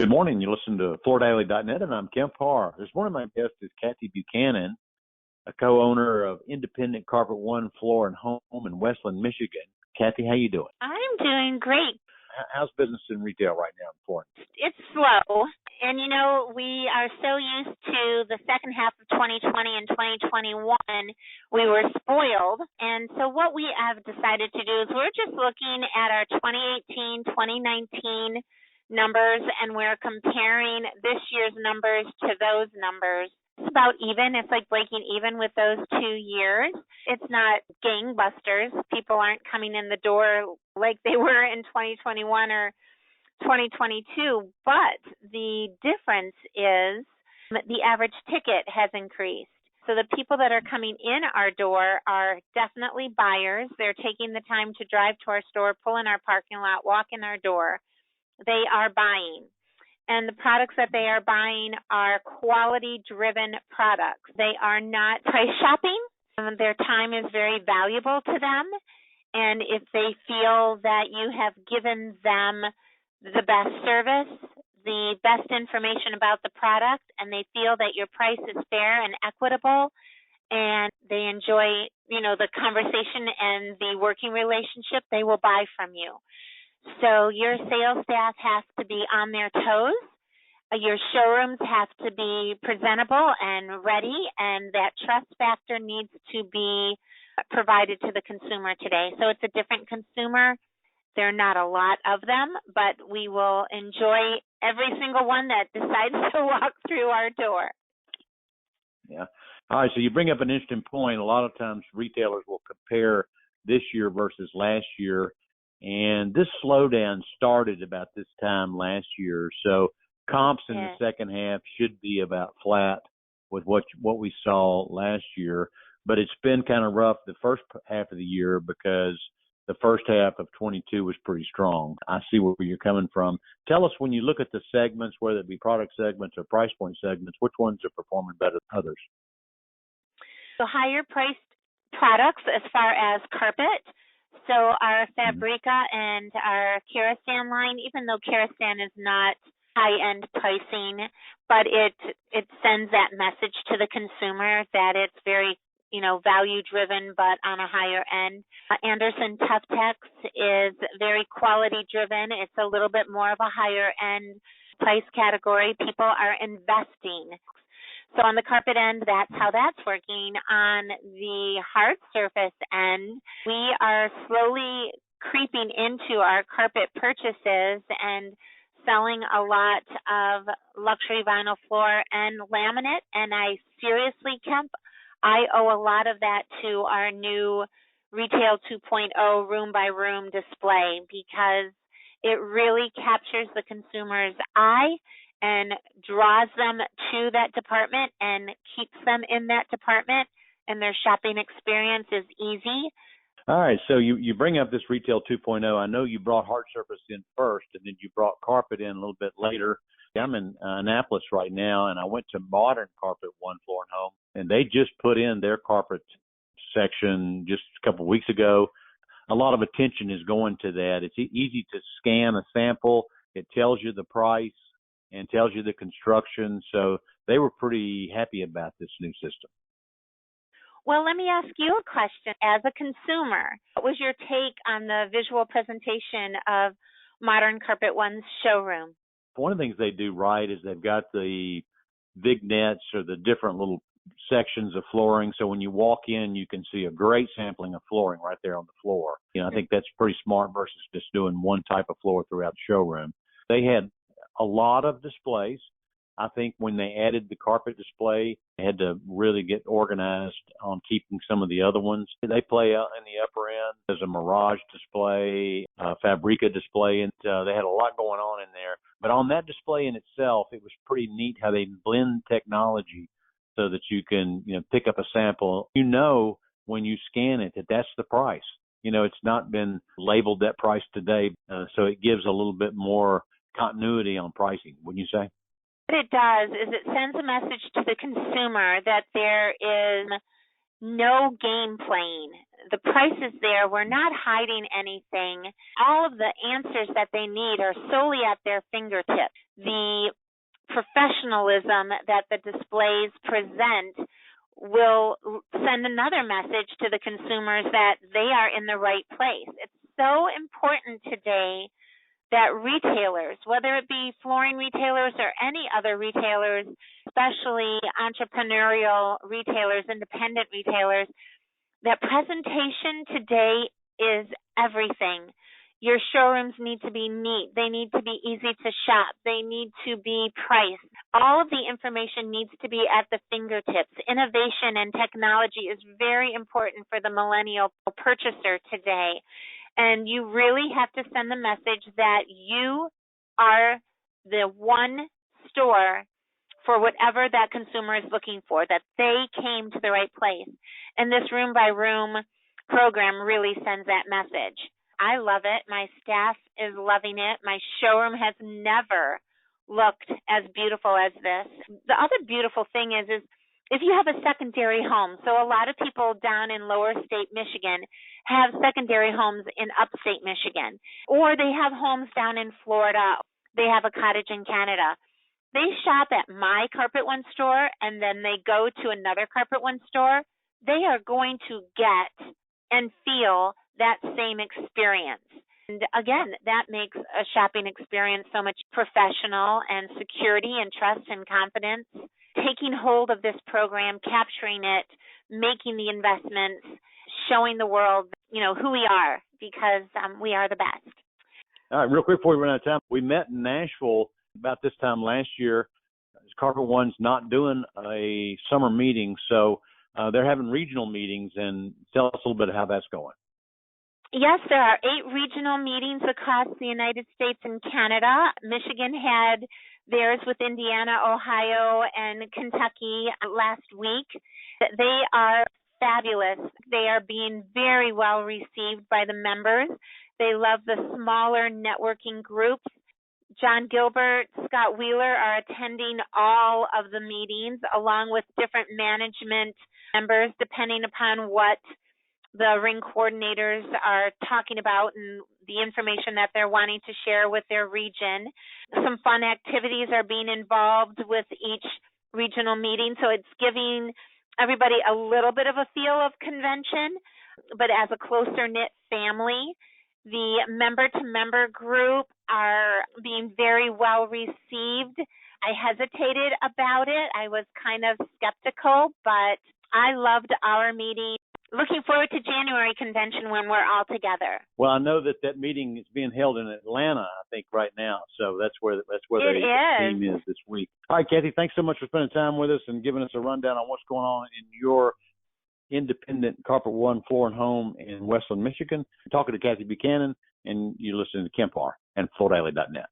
Good morning. You listen to FloorDaily.net, and I'm Kemp Harr. This morning, my guest is Cathy Buchanan, a co-owner of Independent Carpet One Floor and Home in Westland, Michigan. Cathy, how you doing? I'm doing great. How's business in retail right now in Florida? It's slow. And, we are so used to the second half of 2020 and 2021. We were spoiled. And so what we have decided to do is we're just looking at our 2018, 2019 numbers, and we're comparing this year's numbers to those numbers. It's about even. It's like breaking even with those 2 years. It's not gangbusters. People aren't coming in the door like they were in 2021 or 2022. But the difference is the average ticket has increased. So the people that are coming in our door are definitely buyers. They're taking the time to drive to our store, pull in our parking lot, walk in our door. They are buying. And the products that they are buying are quality-driven products. They are not price shopping. Their time is very valuable to them. And if they feel that you have given them the best service, the best information about the product, and they feel that your price is fair and equitable, and they enjoy, the conversation and the working relationship, they will buy from you. So your sales staff has to be on their toes. Your showrooms have to be presentable and ready, and that trust factor needs to be provided to the consumer today. So it's a different consumer. There are not a lot of them, but we will enjoy every single one that decides to walk through our door. Yeah. All right, so you bring up an interesting point. A lot of times retailers will compare this year versus last year. And this slowdown started about this time last year. So comps in the second half should be about flat with what we saw last year. But it's been kind of rough the first half of the year because the first half of 22 was pretty strong. I see where you're coming from. Tell us, when you look at the segments, whether it be product segments or price point segments, which ones are performing better than others? So higher priced products as far as carpet. So our Fabrica and our Kerastan line, even though Kerastan is not high-end pricing, but it sends that message to the consumer that it's very, value-driven, but on a higher end. Anderson Tough Tex is very quality-driven. It's a little bit more of a higher-end price category. People are investing. So on the carpet end, that's how that's working. On the hard surface end, we are slowly creeping into our carpet purchases and selling a lot of luxury vinyl floor and laminate. And I seriously, Kemp, I owe a lot of that to our new Retail 2.0 room-by-room display, because it really captures the consumer's eye and draws them to that department and keeps them in that department, and their shopping experience is easy. All right, so you bring up this Retail 2.0. I know you brought hard surface in first, and then you brought carpet in a little bit later. I'm in Annapolis right now, and I went to Modern Carpet One Floor and Home, and they just put in their carpet section just a couple of weeks ago. A lot of attention is going to that. It's easy to scan a sample. It tells you the price and tells you the construction. So they were pretty happy about this new system. Well, let me ask you a question. As a consumer, what was your take on the visual presentation of Modern Carpet One's showroom? One of the things they do right is they've got the vignettes or the different little sections of flooring. So when you walk in, you can see a great sampling of flooring right there on the floor. I think that's pretty smart versus just doing one type of floor throughout the showroom. They had a lot of displays. I think when they added the carpet display, they had to really get organized on keeping some of the other ones. They play out in the upper end. There's a Mirage display, Fabrica display, and they had a lot going on in there. But on that display in itself, it was pretty neat how they blend technology so that you can, pick up a sample. When you scan it, that's the price. It's not been labeled that price today, so it gives a little bit more continuity on pricing, wouldn't you say? What it does is it sends a message to the consumer that there is no game playing. The price is there. We're not hiding anything. All of the answers that they need are solely at their fingertips. the professionalism that the displays present will send another message to the consumers that they are in the right place. It's so important today that retailers, whether it be flooring retailers or any other retailers, especially entrepreneurial retailers, independent retailers, that presentation today is everything. Your showrooms need to be neat. They need to be easy to shop. They need to be priced. All of the information needs to be at the fingertips. Innovation and technology is very important for the millennial purchaser today. And you really have to send the message that you are the one store for whatever that consumer is looking for, that they came to the right place. And this room by room program really sends that message. I love it. My staff is loving it. My showroom has never looked as beautiful as this. The other beautiful thing is if you have a secondary home, so a lot of people down in lower state Michigan have secondary homes in upstate Michigan, or they have homes down in Florida. They have a cottage in Canada. They shop at my Carpet One store and then they go to another Carpet One store. They are going to get and feel that same experience. And again, that makes a shopping experience so much professional and security and trust and confidence. Taking hold of this program, capturing it, making the investments, showing the world, who we are, because we are the best. All right, real quick before we run out of time, we met in Nashville about this time last year. Carpet One's not doing a summer meeting, so they're having regional meetings, and tell us a little bit of how that's going. Yes, there are 8 regional meetings across the United States and Canada. Michigan had theirs with Indiana, Ohio, and Kentucky last week. They are fabulous. They are being very well received by the members. They love the smaller networking groups. John Gilbert, Scott Wheeler are attending all of the meetings along with different management members depending upon what the ring coordinators are talking about and the information that they're wanting to share with their region. Some fun activities are being involved with each regional meeting, so it's giving everybody a little bit of a feel of convention, but as a closer-knit family. The member-to-member group are being very well received. I hesitated about it. I was kind of skeptical, but I loved our meeting. Looking forward to January convention when we're all together. Well, I know that meeting is being held in Atlanta, I think, right now. So that's where the team is this week. All right, Cathy, thanks so much for spending time with us and giving us a rundown on what's going on in your independent Carpet One Floor and Home in Westland, Michigan. I'm talking to Cathy Buchanan, and you're listening to Kemp Harr and FloorDaily.net.